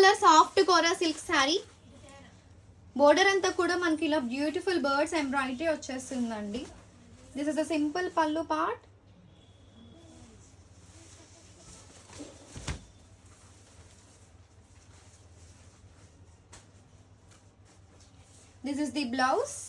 Colour soft kora silk sari. Border అంతా కూడా మనకి ఇలా బ్యూటిఫుల్ బర్డ్స్ ఎంబ్రాయిడరీ వచ్చేస్తుందండి. This is the simple pallu part. This is the blouse.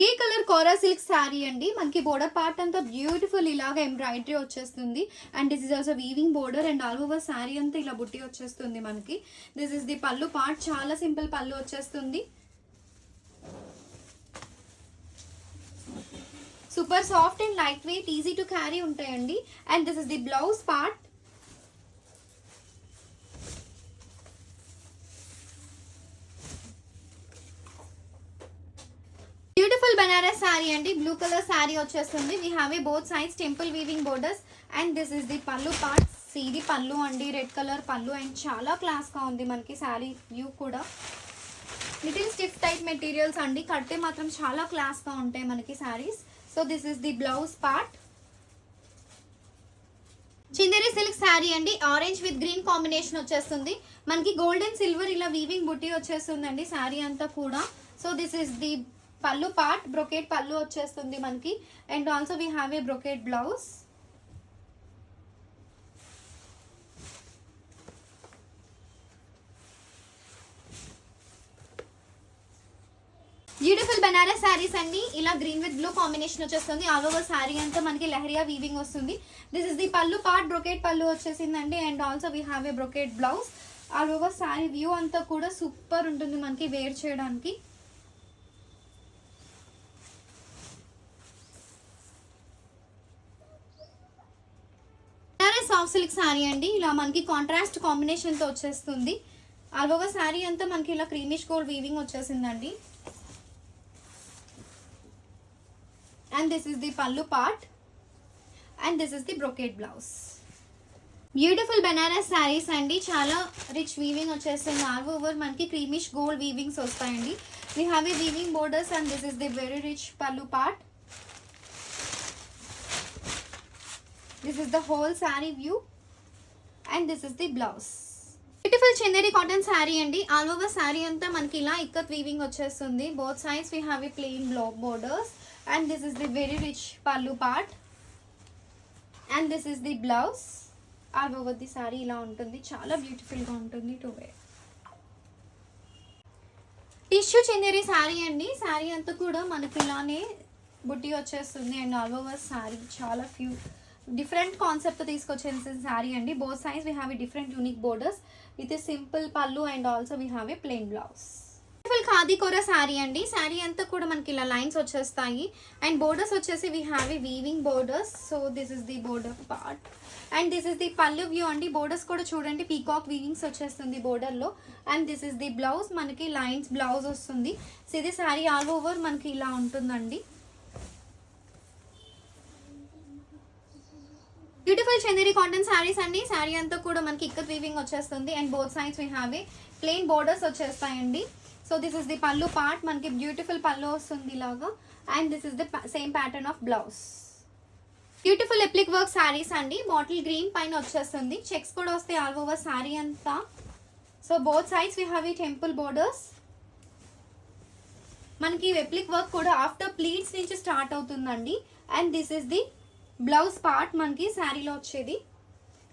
ఏ కలర్ కోరా సిల్క్ శారీ అండి. మనకి బోర్డర్ పార్ట్ అంతా బ్యూటిఫుల్ ఇలాగా ఎంబ్రాయిడరీ వచ్చేస్తుంది. And this is also weaving border and all over sari అంతా ఇలా బుట్టి వచ్చేస్తుంది మనకి. This is the pallu part. చాలా సింపుల్ పల్లు వచ్చేస్తుంది. Super soft and light weight, easy to carry ఉంటాయండి. And this is the blouse part. Beautiful Banaras sari అండి. బ్లూ కలర్ శారీ వచ్చేస్తుంది. We have a both sides temple weaving borders. And this is the pallu part. ఇది పల్లు అండి, red colour pallu. And చాలా class గా ఉంది మనకి sari view కూడా. లిటిల్ స్టిఫ్ టైప్ మెటీరియల్స్ అండి, కట్టే మాత్రం చాలా క్లాస్ గా ఉంటాయి మనకి saris. So this is the blouse part. Chanderi silk sari అండి. ఆరెంజ్ విత్ గ్రీన్ కాంబినేషన్ వచ్చేస్తుంది మనకి. గోల్డ్ అండ్ సిల్వర్ ఇలా వీవింగ్ బుట్టి వచ్చేస్తుందండి శారీ అంతా కూడా. So this is the pallu part. Brocade పల్లు వచ్చేస్తుంది మనకి. And also we have A brocade blouse. Beautiful Banaras saris అండి. ఇలా గ్రీన్ విత్ బ్లూ కాంబినేషన్ వచ్చేస్తుంది. ఆల్ ఓవర్ శారీ అంతా మనకి లెహరియా వీవింగ్ వస్తుంది. This is the pallu part. Brocade పల్లు వచ్చేసిందండి. And also we have A brocade blouse. All over sari view అంతా కూడా సూపర్ ఉంటుంది మనకి వేర్ చేయడానికి. సాఫ్ట్ సిల్క్ శారీ అండి. ఇలా మనకి కాంట్రాస్ట్ కాంబినేషన్ తో వచ్చేస్తుంది. ఆల్ ఓవర్ శారీ అంతా మనకి ఇలా క్రీమిష్ గోల్డ్ వీవింగ్ వచ్చేసిందండి. And this is the pallu part. And this is the brocade blouse. Beautiful Banaras sarees andi. Chala rich weaving వచ్చేస్తుంది. All over మనకి creamish gold weavings వస్తాయండి. We have a weaving borders and this is the very rich pallu part. This is the whole saree view and this is the blouse. Beautiful Chanderi cotton saree andi. All over saree anta మనకి ఇలా ikat weaving వచ్చేస్తుంది. Both sides we have a plain borders. And this is the very rich pallu part. And this is the blouse. All over the saree ఇలా ఉంటుంది. చాలా beautiful గా ఉంటుంది to wear. Tissue Chanderi sari అండి. సారీ అంతా కూడా మనకి ఇలానే బుట్టి వచ్చేస్తుంది. అండ్ ఆల్ ఓవర్ సారీ చాలా ఫ్యూ డిఫరెంట్ కాన్సెప్ట్ తీసుకొచ్చేసిన సారీ అండి. Both sides we have a different unique borders with simple pallu and also we have a plain blouse. Khadi kora sari అండి. శారీ అంతా కూడా మనకి ఇలా లైన్స్ వచ్చేస్తాయి. అండ్ బోర్డర్స్ వచ్చేసి we have a weaving borders. So this is the border part and this is the పల్లు view అండి. Borders కూడా చూడండి పీకాక్ వీవింగ్స్ వచ్చేస్తుంది బోర్డర్లో. And this is the blouse. మనకి లైన్స్ బ్లౌజ్ వస్తుంది. సో ఇది శారీ ఆల్ ఓవర్ మనకి ఇలా ఉంటుందండి. బ్యూటిఫుల్ చందేరి కాటన్ శారీస్ అండి. శారీ అంతా కూడా మనకి ఇక్కత్ వీవింగ్ వచ్చేస్తుంది. And both sides we have a plain borders వచ్చేస్తాయండి. So this is the pallu part. మనకి బ్యూటిఫుల్ పల్లు వస్తుంది ఇలాగా. And this is the same pattern of blouse. Beautiful applique work saris అండి. బాటిల్ గ్రీన్ పైన వచ్చేస్తుంది. చెక్స్ కూడా వస్తాయి ఆల్ ఓవర్ శారీ అంతా. So both sides we have ఈ టెంపుల్ బోర్డర్స్. మనకి ఎప్లిక్ వర్క్ కూడా ఆఫ్టర్ ప్లీట్స్ నుంచి స్టార్ట్ అవుతుందండి. And this is the blouse part. మనకి శారీలో వచ్చేది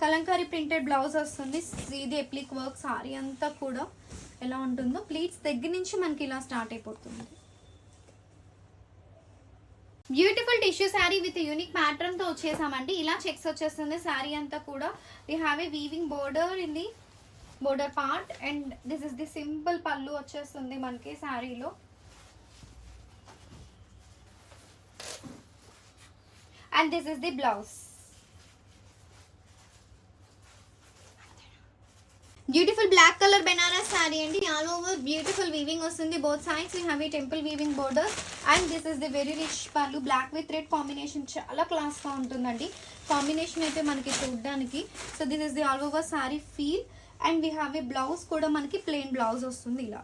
కలంకారీ ప్రింటెడ్ బ్లౌజ్ వస్తుంది. ఇది ఎప్లిక్ వర్క్ శారీ అంతా కూడా ఎలా ఉంటుందో ప్లీట్స్ దగ్గర నుంచి మనకి ఇలా స్టార్ట్ అయిపోతుంది. Beautiful tissue sari with unique pattern తో వచ్చేసామండి. ఇలా చెక్స్ వచ్చేస్తుంది శారీ అంతా కూడా. We have a weaving border in the border part. And this is the simple pallu వచ్చేస్తుంది మనకి శారీలో. And this is the blouse. Beautiful black colour Benaras sari అండి. ఆల్ ఓవర్ బ్యూటిఫుల్ వీవింగ్ వస్తుంది. Both sides we have a temple weaving border. And this is the very rich pallu. Black with red combination చాలా class గా ఉంటుందండి combination అయితే మనకి చూడడానికి. So this is the all over sari feel. And we have A blouse కూడా మనకి plain blouse వస్తుంది ఇలా.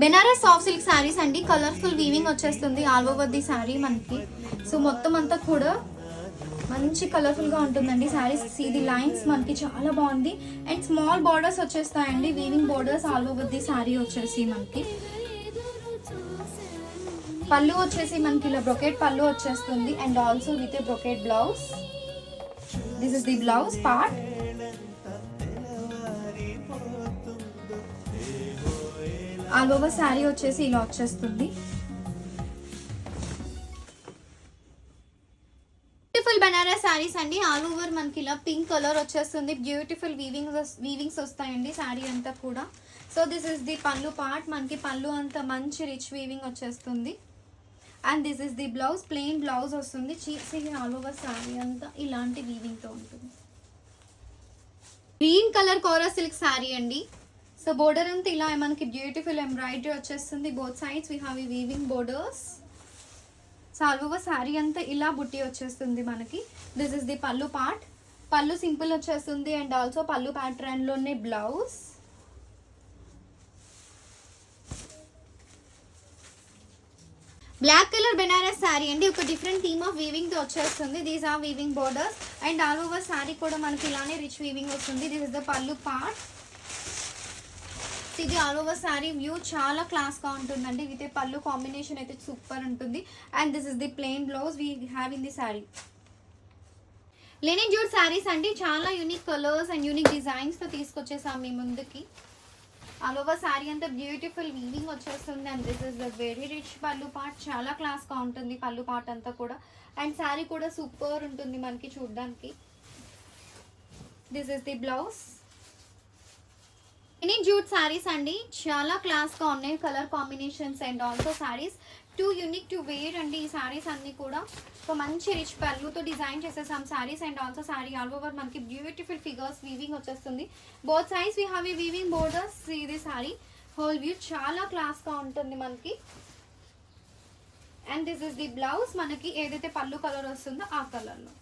బెనారస్ సాఫ్ట్ సిల్క్ శారీస్ అండి. కలర్ఫుల్ వీవింగ్ వచ్చేస్తుంది ఆల్ ఓవర్ ది శారీ మనకి. సో మొత్తం అంతా కూడా మంచి కలర్ఫుల్గా ఉంటుందండి శారీస్. ఇది లైన్స్ మనకి చాలా బాగుంది. అండ్ స్మాల్ బార్డర్స్ వచ్చేస్తాయండి, weaving borders all over the sari వచ్చేసి మనకి. పళ్ళు వచ్చేసి మనకి ఇలా బ్రొకెట్ పళ్ళు వచ్చేస్తుంది and also with a brocade blouse. This is the blouse part. All over sari వచ్చేసి ఇలా వచ్చేస్తుంది. బ్యూటిఫుల్ బనారస్ శారీస్ అండి. ఆల్ ఓవర్ మనకి ఇలా పింక్ కలర్ వచ్చేస్తుంది. బ్యూటిఫుల్ వీవింగ్స్ వస్తాయండి శారీ అంతా కూడా. So this is the pallu part. మనకి పళ్ళు అంతా మంచి రిచ్ వీవింగ్ వచ్చేస్తుంది. And this is the blouse, plain blouse వస్తుంది. ఆల్ ఓవర్ శారీ అంతా ఇలాంటి వీవింగ్తో ఉంటుంది. Green colour kora silk sari అండి. సో బోర్డర్ అంతా ఇలా మనకి బ్యూటిఫుల్ ఎంబ్రాయిడరీ వచ్చేస్తుంది. Both sides we have weaving borders. So all over sari అంతా ఇలా బుట్టి వచ్చేస్తుంది మనకి. This is the pallu part. Pallu simple వచ్చేస్తుంది అండ్ ఆల్సో పళ్ళు ప్యాటర్న్లోనే blouse. Black colour Benaras sari అండి. ఒక డిఫరెంట్ థీమ్ ఆఫ్ వీవింగ్తో వచ్చేస్తుంది. These are weaving borders and all over sari కూడా మనకి ఇలానే రిచ్ వీవింగ్ వస్తుంది. This is the pallu part. ఇది ఆల్ ఓవర్ శారీ వ్యూ చాలా క్లాస్గా ఉంటుందండి. విత్ పళ్ళు కాంబినేషన్ అయితే సూపర్ ఉంటుంది. And this is the plain blouse we have in the sari. Linen jute saris అండి. చాలా యూనిక్ కలర్స్ అండ్ యూనిక్ డిజైన్స్తో తీసుకొచ్చేసాం మీ ముందుకి. ఆల్ ఓవర్ శారీ అంతా బ్యూటిఫుల్ వీవింగ్ వచ్చేస్తుంది. And this is the very rich పళ్ళు పార్ట్. చాలా క్లాస్గా ఉంటుంది పళ్ళు పార్ట్ అంతా కూడా. అండ్ శారీ కూడా సూపర్ ఉంటుంది మనకి చూడడానికి. This is the blouse. Linen jute saris అండి. చాలా క్లాస్గా ఉన్నాయి colour combinations and also saris too unique to wear అండి. ఈ శారీస్ అన్నీ కూడా సో మంచి రిచ్ పళ్ళుతో డిజైన్ చేసేసాం saris. And also sari all over మనకి బ్యూటిఫుల్ ఫిగర్స్ వీవింగ్ వచ్చేస్తుంది. Both sides we have a weaving borders. ఇది శారీ హోల్ వ్యూ చాలా క్లాస్గా ఉంటుంది మనకి. And this is the blouse. మనకి ఏదైతే పళ్ళు కలర్ వస్తుందో ఆ కలర్లో.